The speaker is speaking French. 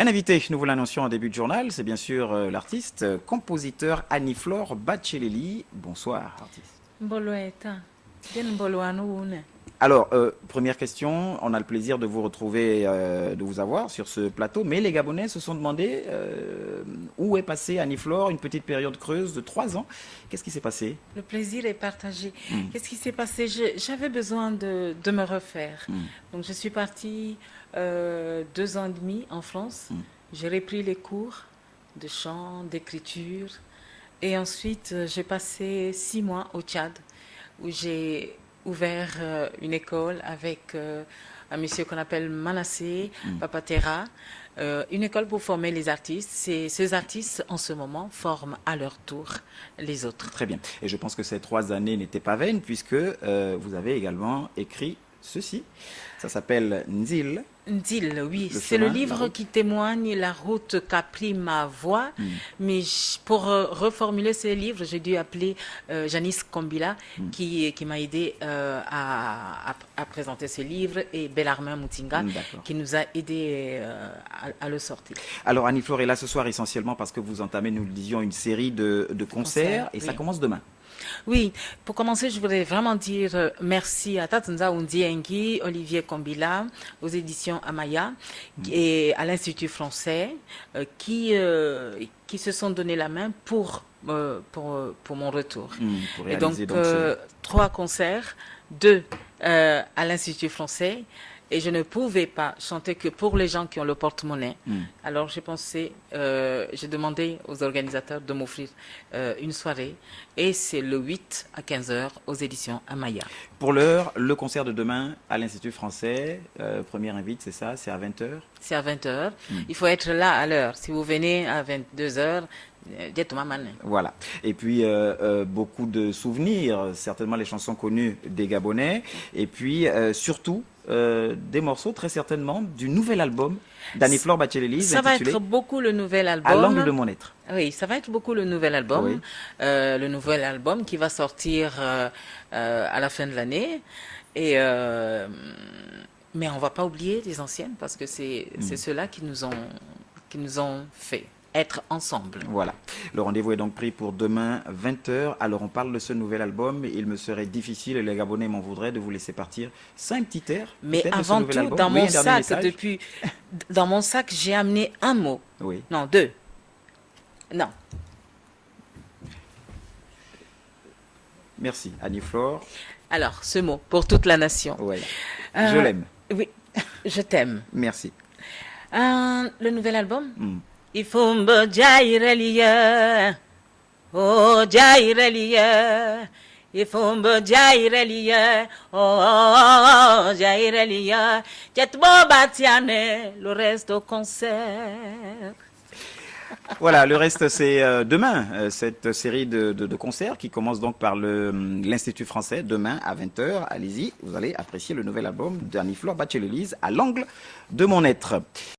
Un invité, nous vous l'annoncions en début de journal, c'est bien sûr l'artiste, compositeur Annie-Flore Bacheleli. Bonsoir, artiste. Alors, première question, on a le plaisir de vous retrouver, de vous avoir sur ce plateau, mais les Gabonais se sont demandé où est passée Annie-Flore, une petite période creuse de 3 ans. Qu'est-ce qui s'est passé? Le plaisir est partagé. Qu'est-ce qui s'est passé? J'avais besoin de me refaire. Donc je suis partie 2 ans et demi en France. J'ai repris les cours de chant, d'écriture. Et ensuite, j'ai passé 6 mois au Tchad, où j'ai ouvert une école avec un monsieur qu'on appelle Manassé Papatera, une école pour former les artistes. Ces artistes, en ce moment, forment à leur tour les autres. Très bien. Et je pense que ces 3 années n'étaient pas vaines, puisque vous avez également écrit ceci. Ça s'appelle Nzil. Nzil, oui, c'est le livre qui témoigne la route qu'a pris ma voix. Mais pour reformuler ce livre, j'ai dû appeler Janice Kombila, qui m'a aidé à présenter ce livre, et Bellarmin Moutinga, qui nous a aidé à le sortir. Alors Annie-Flore est là ce soir essentiellement parce que vous entamez, nous le disions, une série de concerts, et ça commence demain. Oui, pour commencer, je voudrais vraiment dire merci à Tatanza Undiengi, Olivier Kombila, aux éditions Amaya et à l'Institut français qui se sont donné la main pour mon retour. Et donc, 3 concerts, 2 à l'Institut français. Et je ne pouvais pas chanter que pour les gens qui ont le porte-monnaie. Alors j'ai pensé, j'ai demandé aux organisateurs de m'offrir une soirée. Et c'est le 8 à 15 h aux éditions Amaya. Pour l'heure, le concert de demain à l'Institut français, première invite, c'est ça, c'est à 20 h? C'est à 20 h. Il faut être là à l'heure. Si vous venez à 22 h, voilà. Et puis, beaucoup de souvenirs, certainement les chansons connues des Gabonais. Et puis, surtout, des morceaux, très certainement, du nouvel album d'Annie-Flore Bacheleli. Ça va être beaucoup le nouvel album. À l'angle de mon être. Oui, ça va être beaucoup le nouvel album. Oui. Le nouvel album qui va sortir à la fin de l'année. Et mais on ne va pas oublier les anciennes, parce que c'est ceux-là qui nous ont fait être ensemble. Voilà. Le rendez-vous est donc pris pour demain 20 h. Alors on parle de ce nouvel album. Il me serait difficile, et les Gabonais m'en voudraient, de vous laisser partir 5 petits airs. Mais avant tout, dans mon sac, dans mon sac, j'ai amené un mot. Oui. Non, 2. Non. Merci, Annie-Flore. Alors, ce mot, pour toute la nation. Oui. Je l'aime. Oui, je t'aime. Merci. Le nouvel album Ifumbo Jairelia, oh Jairelia, Ifumbo Jairelia, oh Jairelia, Jetbo Batiane, le reste au concert. Voilà, le reste c'est demain, cette série de concerts qui commence donc par l'Institut français, demain à 20 h. Allez-y, vous allez apprécier le nouvel album d'Annie-Flore Bacheleli, à l'angle de mon être.